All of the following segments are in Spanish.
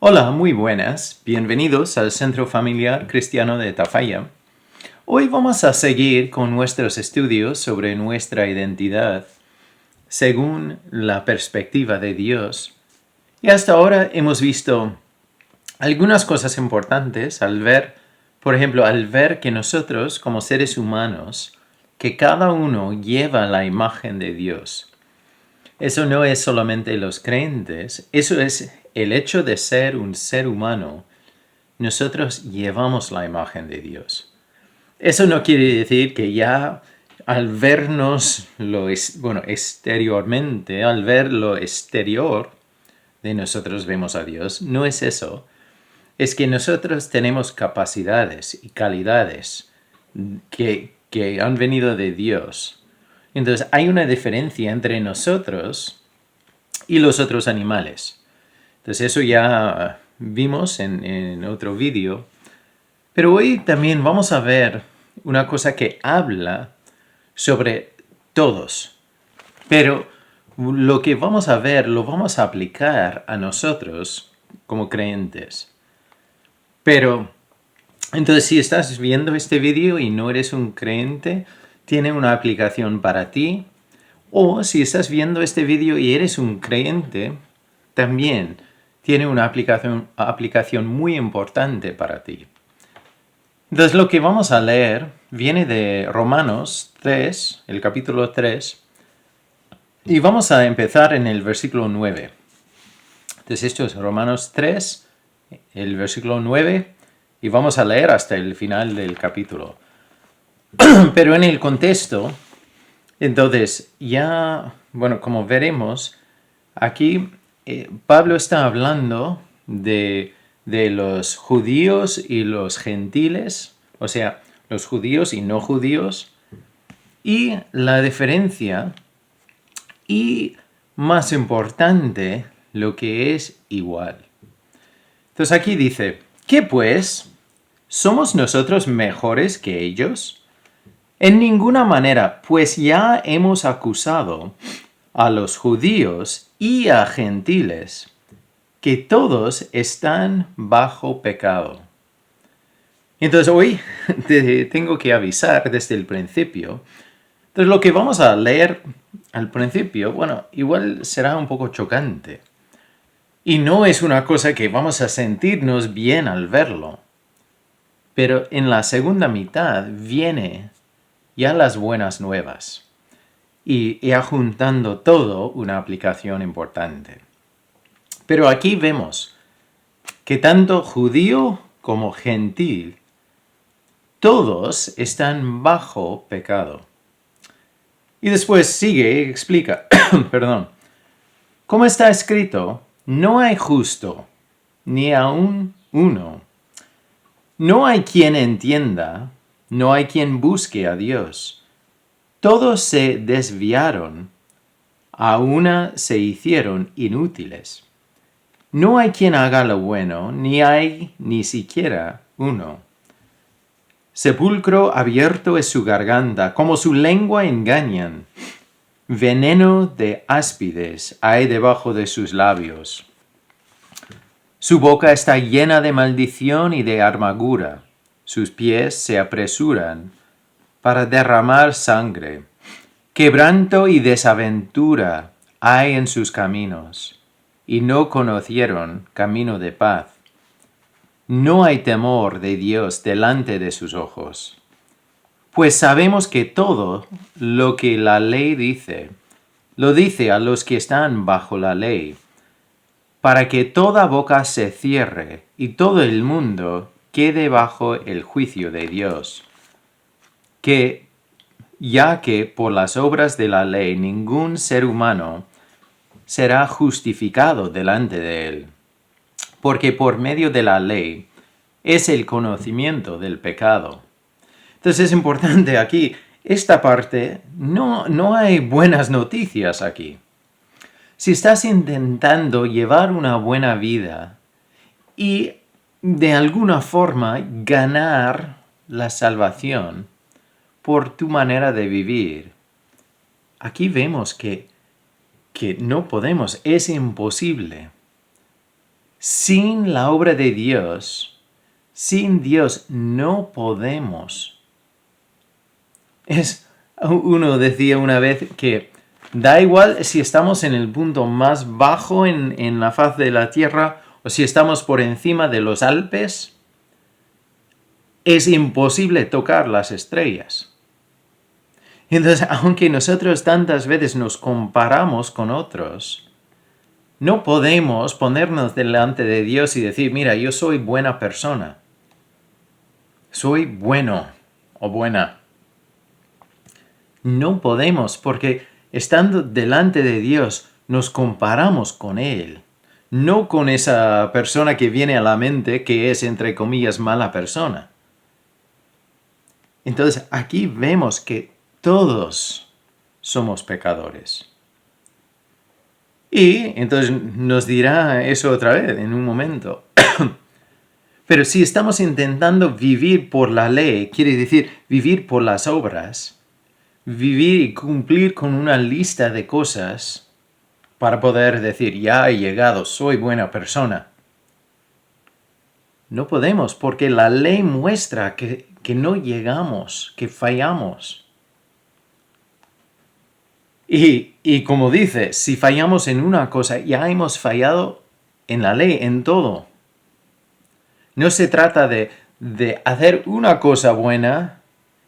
Hola, muy buenas. Bienvenidos al Centro Familiar Cristiano de Tafalla. Hoy vamos a seguir con nuestros estudios sobre nuestra identidad según la perspectiva de Dios. Y hasta ahora hemos visto algunas cosas importantes por ejemplo, al ver que nosotros como seres humanos, que cada uno lleva la imagen de Dios. Eso no es solamente los creyentes, eso es el hecho de ser un ser humano. Nosotros llevamos la imagen de Dios. Eso no quiere decir que ya al vernos exteriormente, al ver lo exterior de nosotros vemos a Dios. No es eso. Es que nosotros tenemos capacidades y calidades que han venido de Dios. Entonces hay una diferencia entre nosotros y los otros animales. Entonces eso ya vimos en otro vídeo. Pero hoy también vamos a ver una cosa que habla sobre todos. Pero lo que vamos a ver lo vamos a aplicar a nosotros como creyentes. Pero entonces si estás viendo este vídeo y no eres un creyente, tiene una aplicación para ti. O si estás viendo este vídeo y eres un creyente, también tiene una aplicación muy importante para ti. Entonces lo que vamos a leer viene de Romanos 3, el capítulo 3, y vamos a empezar en el versículo 9. Entonces esto es Romanos 3, el versículo 9, y vamos a leer hasta el final del capítulo. Pero en el contexto, entonces como veremos, aquí Pablo está hablando de los judíos y los gentiles, o sea, los judíos y no judíos, y la diferencia, y más importante, lo que es igual. Entonces aquí dice, ¿qué pues? ¿Somos nosotros mejores que ellos? En ninguna manera, pues ya hemos acusado a los judíos y a gentiles que todos están bajo pecado. Entonces hoy te tengo que avisar desde el principio. Entonces lo que vamos a leer al principio, igual será un poco chocante. Y no es una cosa que vamos a sentirnos bien al verlo. Pero en la segunda mitad viene ya las buenas nuevas. Y ya juntando todo, una aplicación importante. Pero aquí vemos que tanto judío como gentil, todos están bajo pecado. Y después sigue y explica, perdón, como está escrito, no hay justo, ni aun uno. No hay quien entienda, no hay quien busque a Dios. Todos se desviaron, a una se hicieron inútiles. No hay quien haga lo bueno, ni hay ni siquiera uno. Sepulcro abierto es su garganta, como su lengua engañan. Veneno de áspides hay debajo de sus labios. Su boca está llena de maldición y de amargura. Sus pies se apresuran para derramar sangre. Quebranto y desaventura hay en sus caminos, y no conocieron camino de paz. No hay temor de Dios delante de sus ojos. Pues sabemos que todo lo que la ley dice, lo dice a los que están bajo la ley, para que toda boca se cierre y todo el mundo quede bajo el juicio de Dios. Ya que por las obras de la ley ningún ser humano será justificado delante de él, porque por medio de la ley es el conocimiento del pecado. Entonces es importante aquí, esta parte, no hay buenas noticias aquí. Si estás intentando llevar una buena vida y de alguna forma ganar la salvación por tu manera de vivir, aquí vemos que no podemos, es imposible. sin la obra de Dios, sin Dios no podemos. Uno decía una vez que da igual si estamos en el punto más bajo en la faz de la Tierra o si estamos por encima de los Alpes, es imposible tocar las estrellas. Entonces, aunque nosotros tantas veces nos comparamos con otros, no podemos ponernos delante de Dios y decir, mira, yo soy buena persona. Soy bueno o buena. No podemos, porque estando delante de Dios nos comparamos con Él, no con esa persona que viene a la mente que es, entre comillas, mala persona. Entonces, aquí vemos que todos somos pecadores. Y entonces nos dirá eso otra vez en un momento. Pero si estamos intentando vivir por la ley, quiere decir vivir por las obras, vivir y cumplir con una lista de cosas para poder decir, ya he llegado, soy buena persona. No podemos, porque la ley muestra que no llegamos, que fallamos. Y como dice, si fallamos en una cosa, ya hemos fallado en la ley, en todo. No se trata de hacer una cosa buena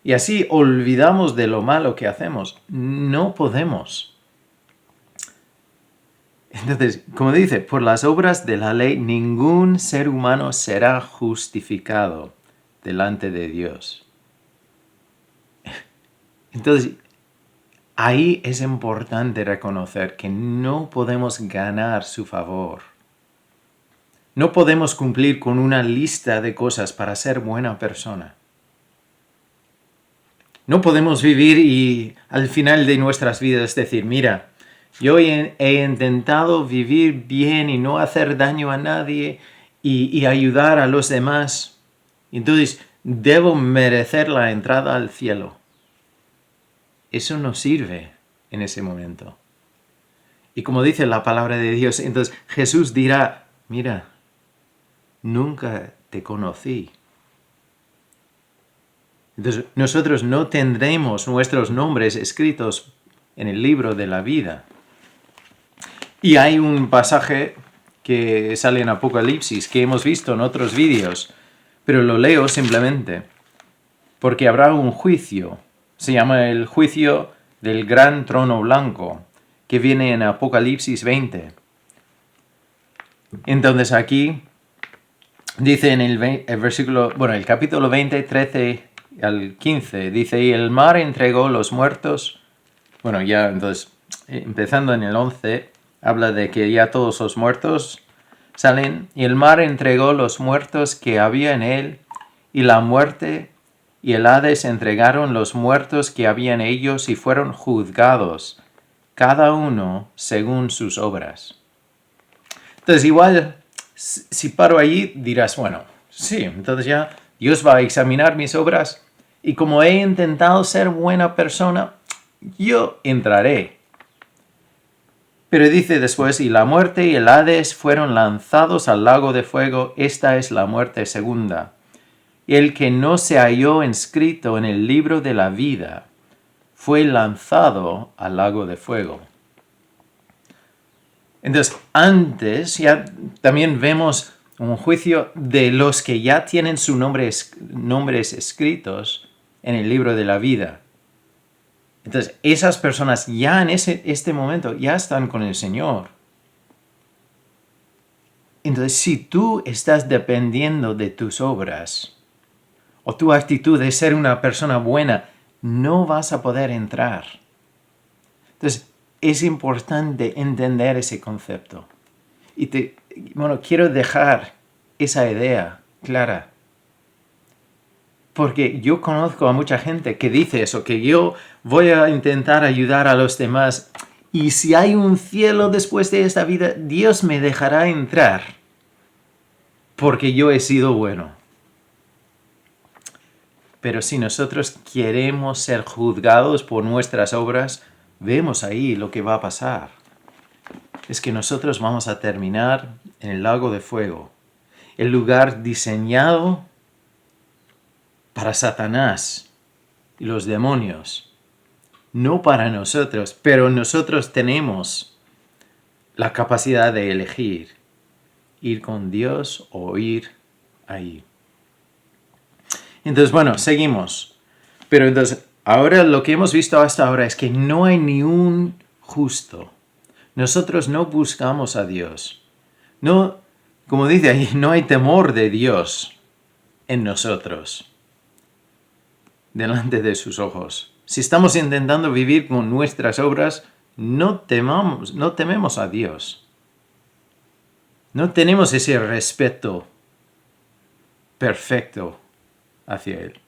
y así olvidamos de lo malo que hacemos. No podemos. Entonces, como dice, por las obras de la ley ningún ser humano será justificado delante de Dios. Entonces, ahí es importante reconocer que no podemos ganar su favor. No podemos cumplir con una lista de cosas para ser buena persona. No podemos vivir y al final de nuestras vidas decir, mira, yo he intentado vivir bien y no hacer daño a nadie y ayudar a los demás. Entonces, debo merecer la entrada al cielo. Eso no sirve en ese momento. Y como dice la palabra de Dios, entonces Jesús dirá, mira, nunca te conocí. Entonces nosotros no tendremos nuestros nombres escritos en el libro de la vida. Y hay un pasaje que sale en Apocalipsis que hemos visto en otros vídeos, pero lo leo simplemente porque habrá un juicio. Se llama el juicio del gran trono blanco, que viene en Apocalipsis 20. Entonces aquí dice en el capítulo 20, 13 al 15, dice, y el mar entregó los muertos. Bueno, ya entonces, empezando en el 11, habla de que ya todos los muertos salen, y el mar entregó los muertos que había en él, y la muerte y el Hades entregaron los muertos que había en ellos y fueron juzgados, cada uno según sus obras. Entonces igual, si paro allí, dirás, bueno, sí, entonces ya Dios va a examinar mis obras y como he intentado ser buena persona, yo entraré. Pero dice después, y la muerte y el Hades fueron lanzados al lago de fuego, esta es la muerte segunda. Y el que no se halló inscrito en el libro de la vida fue lanzado al lago de fuego. Entonces, antes ya también vemos un juicio de los que ya tienen sus nombres escritos en el libro de la vida. Entonces, esas personas ya en este momento ya están con el Señor. Entonces, si tú estás dependiendo de tus obras o tu actitud de ser una persona buena, no vas a poder entrar. Entonces, es importante entender ese concepto. Y quiero dejar esa idea clara. Porque yo conozco a mucha gente que dice eso, que yo voy a intentar ayudar a los demás y si hay un cielo después de esta vida, Dios me dejará entrar porque yo he sido bueno. Pero si nosotros queremos ser juzgados por nuestras obras, vemos ahí lo que va a pasar. Es que nosotros vamos a terminar en el lago de fuego, el lugar diseñado para Satanás y los demonios, no para nosotros, pero nosotros tenemos la capacidad de elegir ir con Dios o ir ahí. Entonces, bueno, seguimos. Pero entonces, ahora lo que hemos visto hasta ahora es que no hay ni un justo. Nosotros no buscamos a Dios. No, como dice ahí, no hay temor de Dios en nosotros, delante de sus ojos. Si estamos intentando vivir con nuestras obras, no tememos a Dios. No tenemos ese respeto perfecto hacia Él.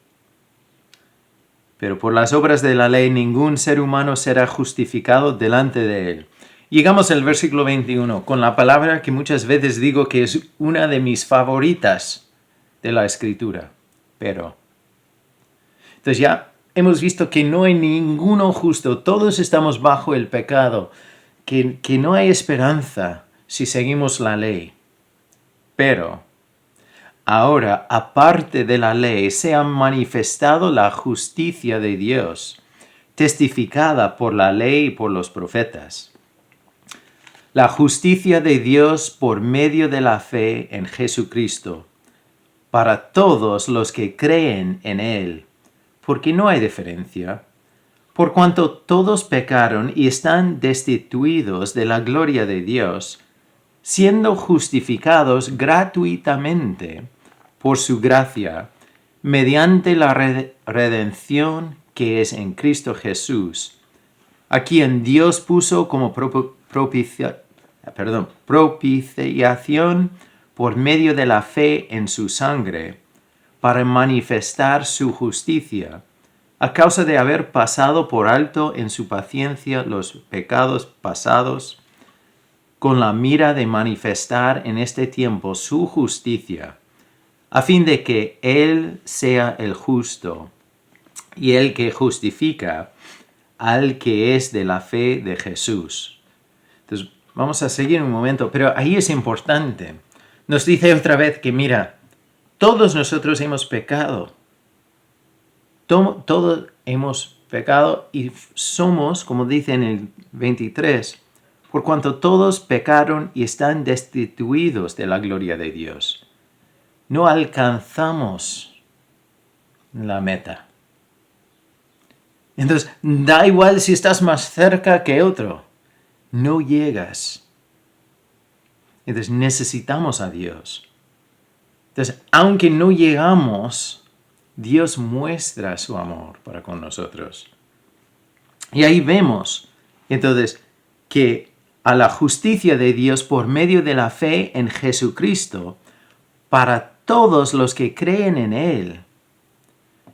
Pero por las obras de la ley ningún ser humano será justificado delante de Él. Llegamos al versículo 21, con la palabra que muchas veces digo que es una de mis favoritas de la Escritura. Pero, entonces ya hemos visto que no hay ninguno justo, todos estamos bajo el pecado, que no hay esperanza si seguimos la ley. Pero ahora, aparte de la ley, se ha manifestado la justicia de Dios, testificada por la ley y por los profetas. La justicia de Dios por medio de la fe en Jesucristo, para todos los que creen en Él, porque no hay diferencia, por cuanto todos pecaron y están destituidos de la gloria de Dios, siendo justificados gratuitamente por su gracia, mediante la redención que es en Cristo Jesús, a quien Dios puso como propiciación por medio de la fe en su sangre, para manifestar su justicia, a causa de haber pasado por alto en su paciencia los pecados pasados, con la mira de manifestar en este tiempo su justicia, a fin de que Él sea el justo y el que justifica al que es de la fe de Jesús. Entonces, vamos a seguir un momento, pero ahí es importante. Nos dice otra vez que, mira, todos nosotros hemos pecado. Todos hemos pecado y somos, como dice en el 23, por cuanto todos pecaron y están destituidos de la gloria de Dios. No alcanzamos la meta. Entonces, da igual si estás más cerca que otro. No llegas. Entonces, necesitamos a Dios. Entonces, aunque no llegamos, Dios muestra su amor para con nosotros. Y ahí vemos, entonces, que a la justicia de Dios por medio de la fe en Jesucristo, para todos los que creen en Él.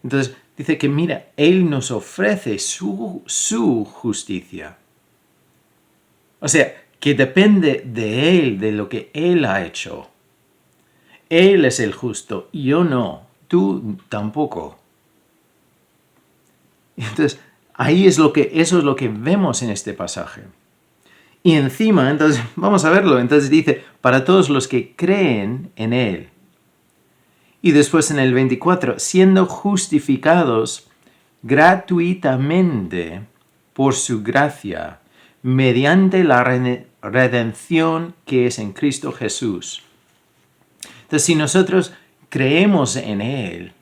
Entonces, dice que mira, Él nos ofrece su justicia. O sea, que depende de Él, de lo que Él ha hecho. Él es el justo, yo no, tú tampoco. Entonces, eso es lo que vemos en este pasaje. Y encima, entonces, vamos a verlo. Entonces dice, para todos los que creen en Él. Y después en el 24, siendo justificados gratuitamente por su gracia, mediante la redención que es en Cristo Jesús. Entonces, si nosotros creemos en Él,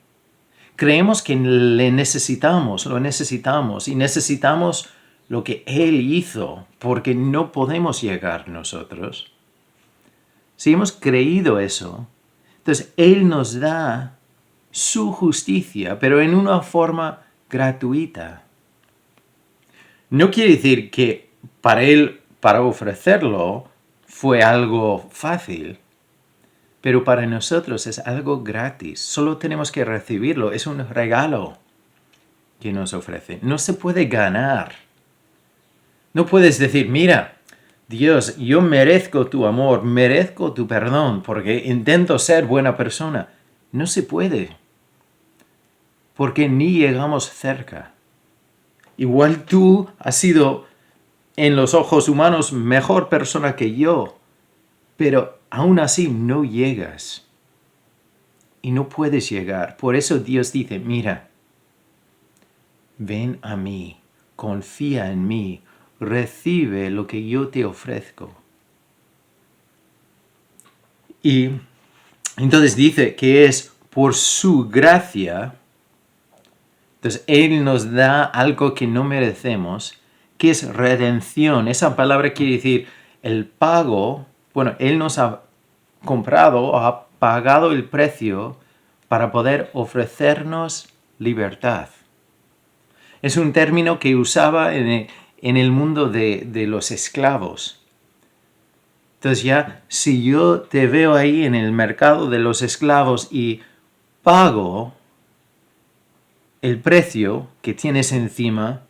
creemos que lo necesitamos y necesitamos lo que Él hizo, porque no podemos llegar nosotros. Si hemos creído eso, entonces Él nos da su justicia, pero en una forma gratuita. No quiere decir que para Él, para ofrecerlo, fue algo fácil, pero para nosotros es algo gratis. Solo tenemos que recibirlo. Es un regalo que nos ofrece. No se puede ganar. No puedes decir, mira, Dios, yo merezco tu amor, merezco tu perdón, porque intento ser buena persona. No se puede, porque ni llegamos cerca. Igual tú has sido, en los ojos humanos, mejor persona que yo, pero aún así no llegas. Y no puedes llegar. Por eso Dios dice, mira, ven a mí, confía en mí, recibe lo que yo te ofrezco. Y entonces dice que es por su gracia. Entonces Él nos da algo que no merecemos, que es redención. Esa palabra quiere decir el pago. Bueno, Él nos ha comprado, ha pagado el precio para poder ofrecernos libertad. Es un término que usaba en el mundo de los esclavos. Entonces ya, si yo te veo ahí en el mercado de los esclavos y pago el precio que tienes encima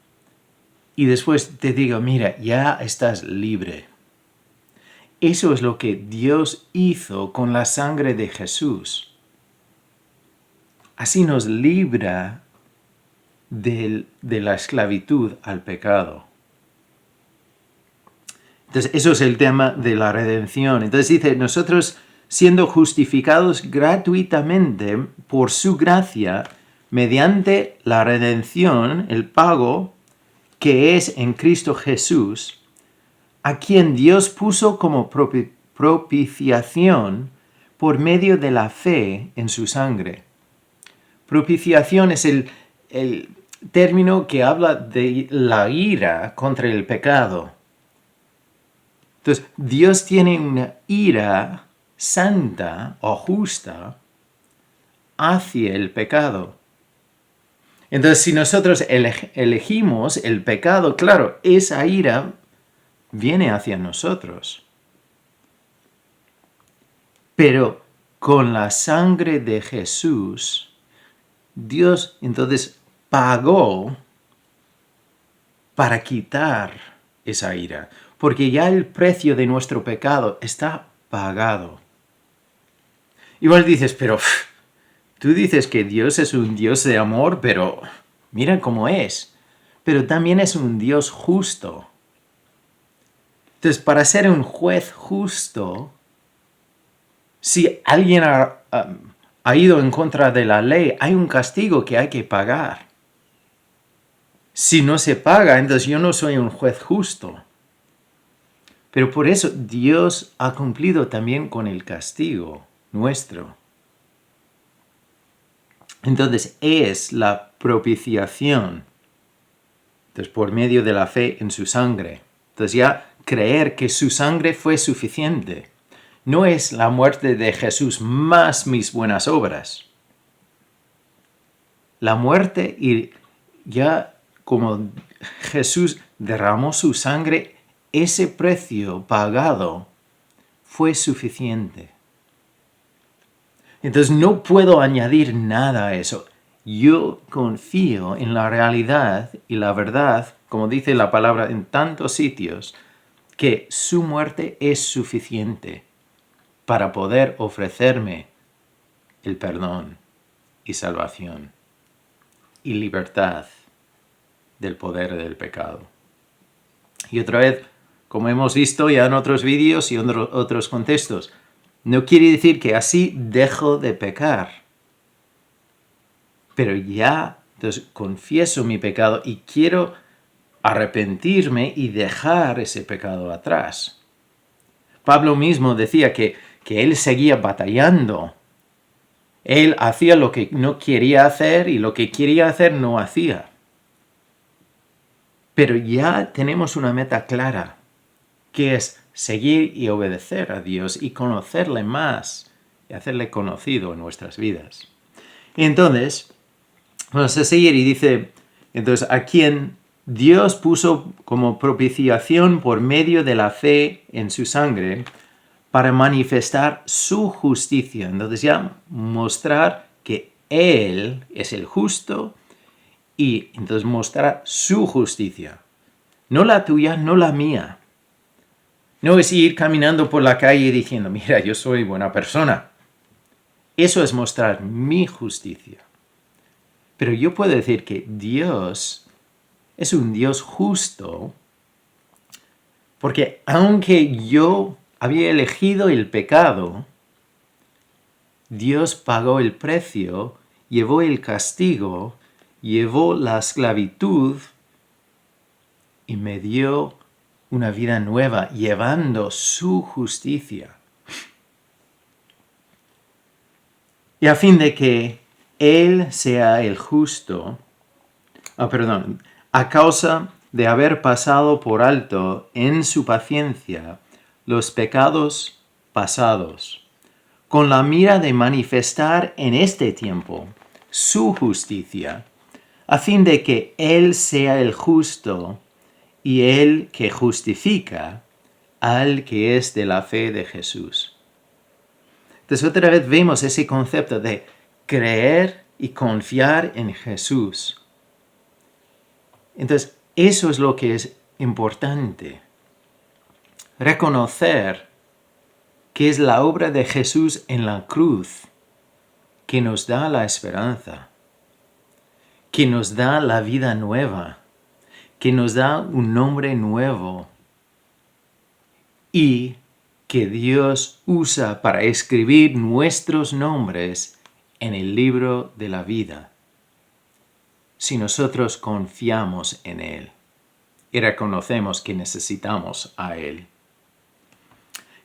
y después te digo, mira, ya estás libre. Eso es lo que Dios hizo con la sangre de Jesús. Así nos libra de la esclavitud al pecado. Entonces, eso es el tema de la redención. Entonces dice, nosotros siendo justificados gratuitamente por su gracia, mediante la redención, el pago que es en Cristo Jesús, a quien Dios puso como propiciación por medio de la fe en su sangre. Propiciación es el término que habla de la ira contra el pecado. Entonces, Dios tiene una ira santa o justa hacia el pecado. Entonces, si nosotros elegimos el pecado, claro, esa ira viene hacia nosotros. Pero con la sangre de Jesús, Dios entonces pagó para quitar esa ira, porque ya el precio de nuestro pecado está pagado. Igual dices, pero tú dices que Dios es un Dios de amor, pero mira cómo es. Pero también es un Dios justo. Entonces, para ser un juez justo, si alguien ha ido en contra de la ley, hay un castigo que hay que pagar. Si no se paga, entonces yo no soy un juez justo. Pero por eso Dios ha cumplido también con el castigo nuestro. Entonces es la propiciación. Entonces por medio de la fe en su sangre. Entonces ya creer que su sangre fue suficiente. No es la muerte de Jesús más mis buenas obras. La muerte y ya como Jesús derramó su sangre, ese precio pagado fue suficiente. Entonces no puedo añadir nada a eso. Yo confío en la realidad y la verdad, como dice la palabra en tantos sitios, que su muerte es suficiente para poder ofrecerme el perdón y salvación y libertad del poder del pecado. Y otra vez, como hemos visto ya en otros vídeos y en otros contextos, no quiere decir que así dejo de pecar. Pero ya, entonces, confieso mi pecado y quiero arrepentirme y dejar ese pecado atrás. Pablo mismo decía que él seguía batallando. Él hacía lo que no quería hacer y lo que quería hacer no hacía. Pero ya tenemos una meta clara, que es seguir y obedecer a Dios y conocerle más y hacerle conocido en nuestras vidas. Y entonces, vamos a seguir y dice, entonces, a quien Dios puso como propiciación por medio de la fe en su sangre para manifestar su justicia. Entonces ya mostrar que Él es el justo y entonces mostrar su justicia. No la tuya, no la mía. No es ir caminando por la calle diciendo, mira, yo soy buena persona. Eso es mostrar mi justicia. Pero yo puedo decir que Dios es un Dios justo porque aunque yo había elegido el pecado, Dios pagó el precio, llevó el castigo, llevó la esclavitud y me dio una vida nueva, llevando su justicia. Y a fin de que Él sea el justo, a causa de haber pasado por alto en su paciencia los pecados pasados, con la mira de manifestar en este tiempo su justicia, a fin de que Él sea el justo y el que justifica al que es de la fe de Jesús. Entonces otra vez vemos ese concepto de creer y confiar en Jesús. Entonces eso es lo que es importante. Reconocer que es la obra de Jesús en la cruz que nos da la esperanza, que nos da la vida nueva, que nos da un nombre nuevo y que Dios usa para escribir nuestros nombres en el libro de la vida, si nosotros confiamos en Él y reconocemos que necesitamos a Él.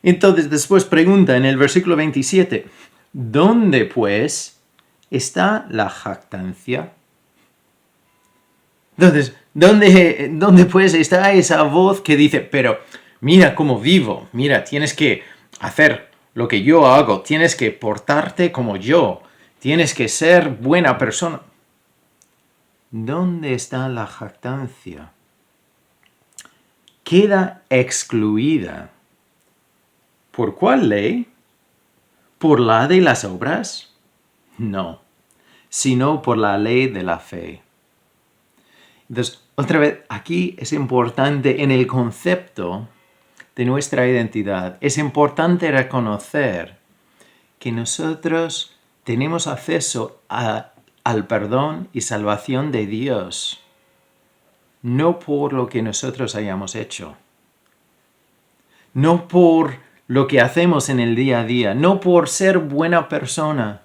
Entonces después pregunta en el versículo 27, ¿dónde pues está la jactancia? Entonces, ¿dónde pues está esa voz que dice, pero mira cómo vivo, mira, tienes que hacer lo que yo hago, tienes que portarte como yo, tienes que ser buena persona? ¿Dónde está la jactancia? Queda excluida. ¿Por cuál ley? ¿Por la de las obras? No, sino por la ley de la fe. Entonces, otra vez, aquí es importante en el concepto de nuestra identidad, es importante reconocer que nosotros tenemos acceso al perdón y salvación de Dios, no por lo que nosotros hayamos hecho, no por lo que hacemos en el día a día, no por ser buena persona,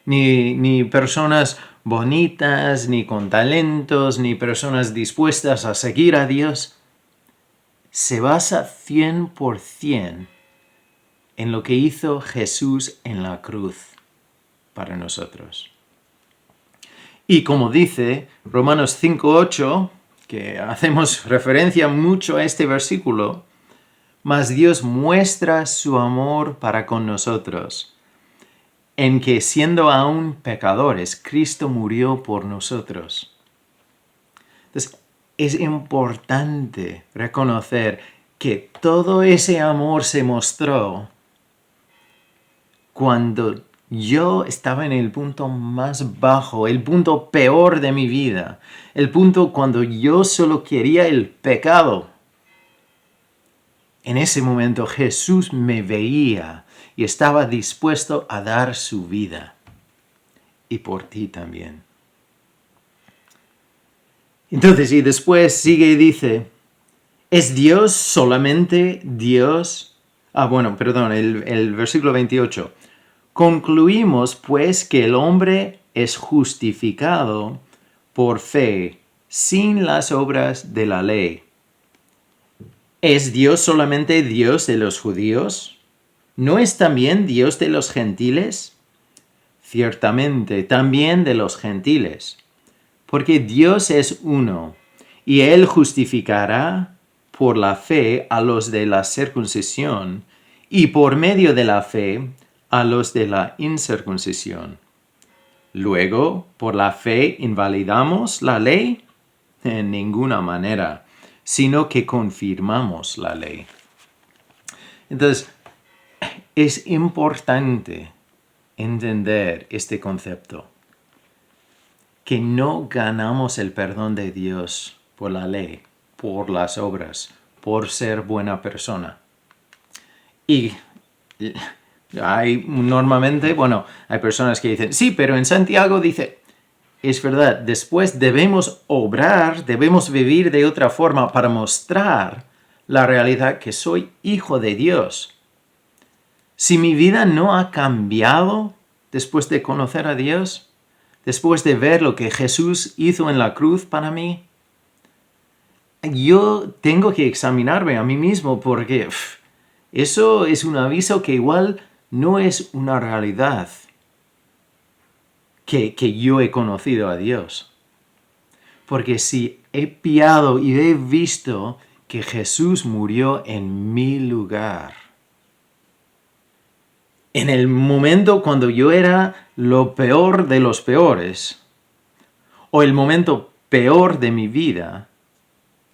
ni personas bonitas, ni con talentos, ni personas dispuestas a seguir a Dios. Se basa 100% en lo que hizo Jesús en la cruz para nosotros. Y como dice Romanos 5:8, que hacemos referencia mucho a este versículo, mas Dios muestra su amor para con nosotros, en que siendo aún pecadores, Cristo murió por nosotros. Entonces, es importante reconocer que todo ese amor se mostró cuando yo estaba en el punto más bajo, el punto peor de mi vida, el punto cuando yo solo quería el pecado. En ese momento Jesús me veía y estaba dispuesto a dar su vida. Y por ti también. Entonces, y después sigue y dice, ¿es Dios solamente Dios? El versículo 28. Concluimos pues que el hombre es justificado por fe, sin las obras de la ley. ¿Es Dios solamente Dios de los judíos? ¿No es también Dios de los gentiles? Ciertamente, también de los gentiles. Porque Dios es uno, y Él justificará por la fe a los de la circuncisión, y por medio de la fe a los de la incircuncisión. Luego, ¿por la fe invalidamos la ley? En ninguna manera, sino que confirmamos la ley. Entonces, es importante entender este concepto, que no ganamos el perdón de Dios por la ley, por las obras, por ser buena persona. Y hay personas que dicen, sí, pero en Santiago dice, es verdad, después debemos obrar, debemos vivir de otra forma para mostrar la realidad que soy hijo de Dios. Si mi vida no ha cambiado después de conocer a Dios, después de ver lo que Jesús hizo en la cruz para mí, yo tengo que examinarme a mí mismo porque eso es un aviso que igual no es una realidad que yo he conocido a Dios. Porque si he piado y he visto que Jesús murió en mi lugar, en el momento cuando yo era lo peor de los peores, o el momento peor de mi vida,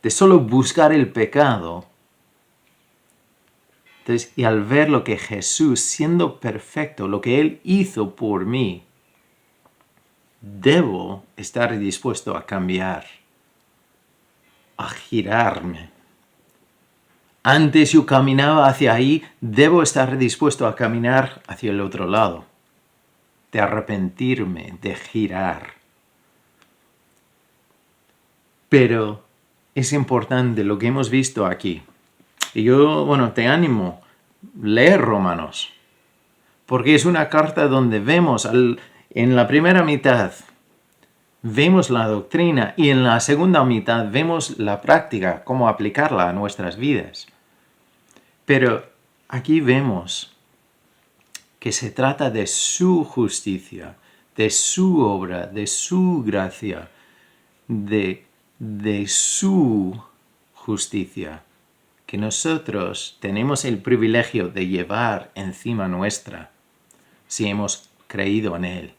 de solo buscar el pecado. Entonces, y al ver lo que Jesús, siendo perfecto, lo que Él hizo por mí, debo estar dispuesto a cambiar, a girarme. Antes yo caminaba hacia ahí, debo estar dispuesto a caminar hacia el otro lado, de arrepentirme, de girar. Pero es importante lo que hemos visto aquí. Y yo, te animo, leer Romanos, porque es una carta donde vemos en la primera mitad, vemos la doctrina y en la segunda mitad vemos la práctica, cómo aplicarla a nuestras vidas. Pero aquí vemos que se trata de su justicia, de su obra, de su gracia, de su justicia, que nosotros tenemos el privilegio de llevar encima nuestra, si hemos creído en Él.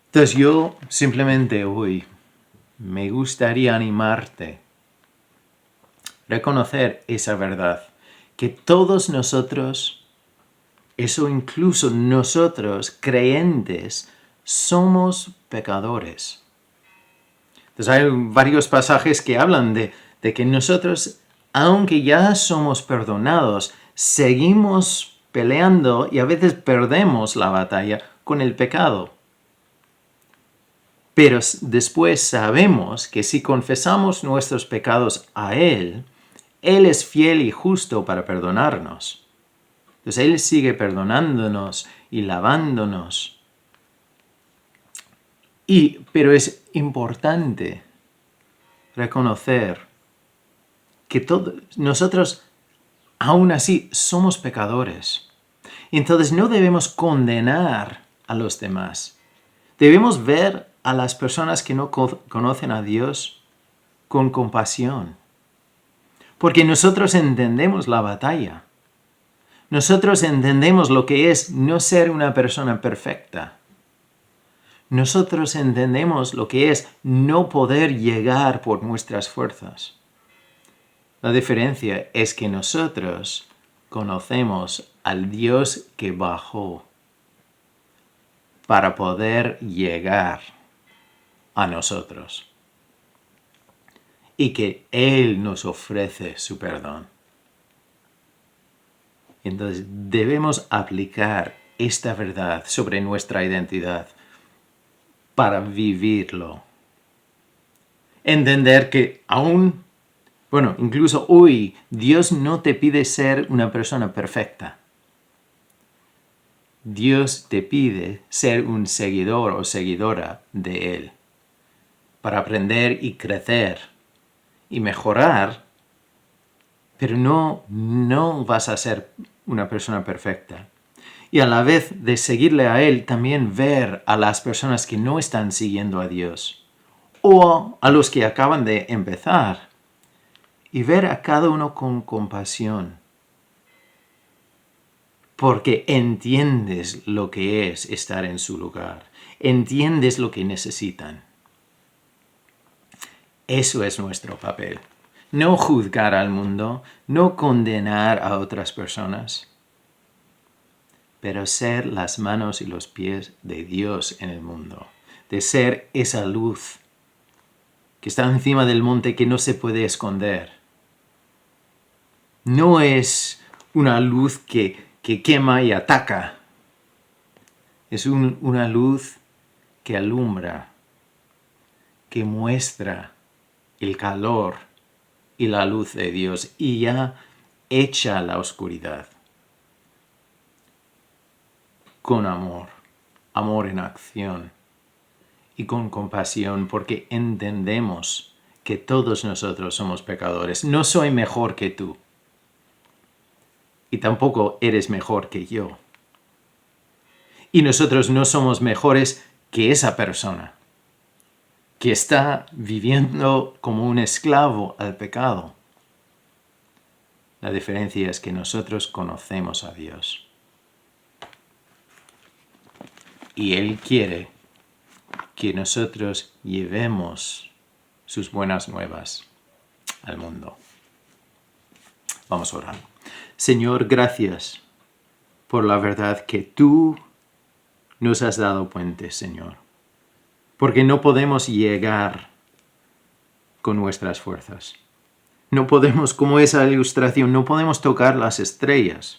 Entonces yo simplemente hoy me gustaría animarte a reconocer esa verdad, que todos nosotros, eso incluso nosotros creyentes, somos pecadores. Entonces hay varios pasajes que hablan de que nosotros, aunque ya somos perdonados, seguimos peleando y a veces perdemos la batalla con el pecado. Pero después sabemos que si confesamos nuestros pecados a Él, Él es fiel y justo para perdonarnos. Entonces Él sigue perdonándonos y lavándonos. Pero es importante reconocer que nosotros aún así somos pecadores. Entonces no debemos condenar a los demás. Debemos ver a las personas que no conocen a Dios con compasión. Porque nosotros entendemos la batalla. Nosotros entendemos lo que es no ser una persona perfecta. Nosotros entendemos lo que es no poder llegar por nuestras fuerzas. La diferencia es que nosotros conocemos al Dios que bajó para poder llegar a nosotros y que Él nos ofrece su perdón. Entonces debemos aplicar esta verdad sobre nuestra identidad para vivirlo. Entender que incluso hoy, Dios no te pide ser una persona perfecta. Dios te pide ser un seguidor o seguidora de Él, para aprender y crecer y mejorar, pero no vas a ser una persona perfecta. Y a la vez de seguirle a Él, también ver a las personas que no están siguiendo a Dios, o a los que acaban de empezar, y ver a cada uno con compasión. Porque entiendes lo que es estar en su lugar. Entiendes lo que necesitan. Eso es nuestro papel. No juzgar al mundo, no condenar a otras personas, pero ser las manos y los pies de Dios en el mundo. De ser esa luz que está encima del monte que no se puede esconder. No es una luz que quema y ataca. Es una luz que alumbra, que muestra el calor y la luz de Dios. Y ya echa la oscuridad con amor, amor en acción y con compasión, porque entendemos que todos nosotros somos pecadores. No soy mejor que tú y tampoco eres mejor que yo. Y nosotros no somos mejores que esa persona que está viviendo como un esclavo al pecado. La diferencia es que nosotros conocemos a Dios. Y Él quiere que nosotros llevemos sus buenas nuevas al mundo. Vamos a orar. Señor, gracias por la verdad que tú nos has dado puentes, Señor. Porque no podemos llegar con nuestras fuerzas. No podemos, como esa ilustración, no podemos tocar las estrellas.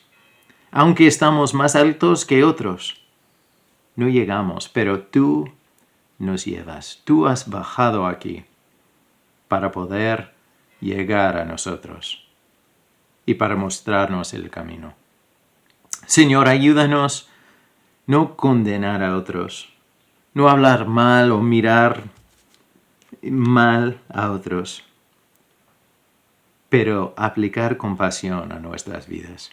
Aunque estamos más altos que otros, no llegamos, pero tú nos llevas. Tú has bajado aquí para poder llegar a nosotros y para mostrarnos el camino. Señor, ayúdanos no condenar a otros, no hablar mal o mirar mal a otros, pero aplicar compasión a nuestras vidas,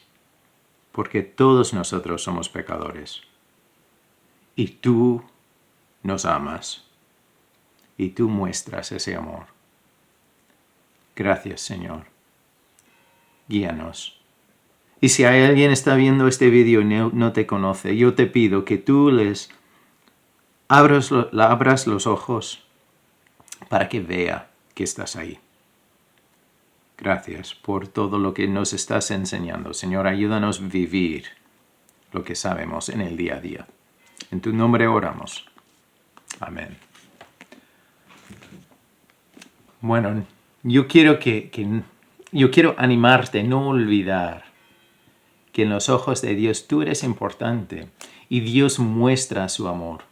porque todos nosotros somos pecadores. Y tú nos amas, y tú muestras ese amor. Gracias, Señor. Guíanos. Y si hay alguien que está viendo este vídeo y no te conoce, yo te pido que tú les abras los ojos para que vea que estás ahí. Gracias por todo lo que nos estás enseñando. Señor, ayúdanos a vivir lo que sabemos en el día a día. En tu nombre oramos. Amén. Bueno, yo quiero animarte a no olvidar que en los ojos de Dios tú eres importante y Dios muestra su amor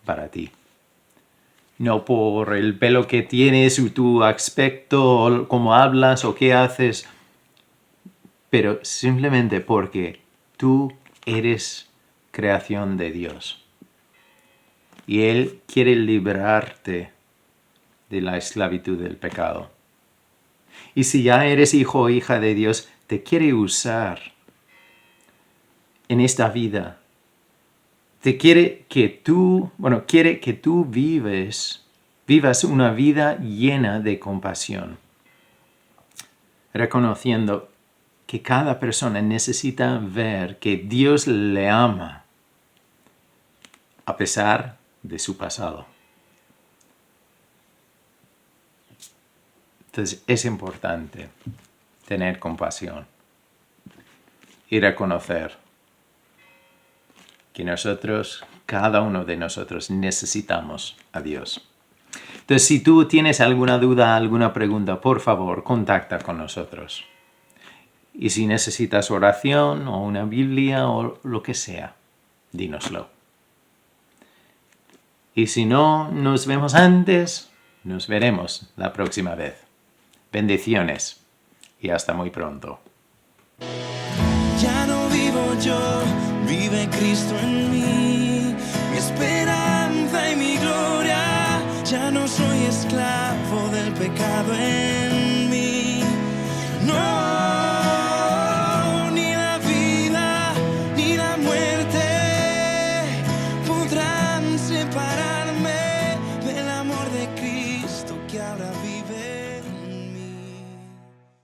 para ti. No por el pelo que tienes o tu aspecto, o cómo hablas o qué haces, pero simplemente porque tú eres creación de Dios. Y Él quiere librarte de la esclavitud del pecado. Y si ya eres hijo o hija de Dios, te quiere usar en esta vida. Quiere que tú vivas una vida llena de compasión, reconociendo que cada persona necesita ver que Dios le ama a pesar de su pasado. Entonces es importante tener compasión y reconocer que cada uno de nosotros necesitamos a Dios. Entonces, si tú tienes alguna duda, alguna pregunta, por favor, contacta con nosotros. Y si necesitas oración o una Biblia o lo que sea, dínoslo. Y si no nos vemos antes, nos veremos la próxima vez. Bendiciones y hasta muy pronto. Ya no vivo yo, vive Cristo en mí, mi esperanza y mi gloria. Ya no soy esclavo del pecado en mí. No, ni la vida ni la muerte podrán separarme del amor de Cristo que ahora vive.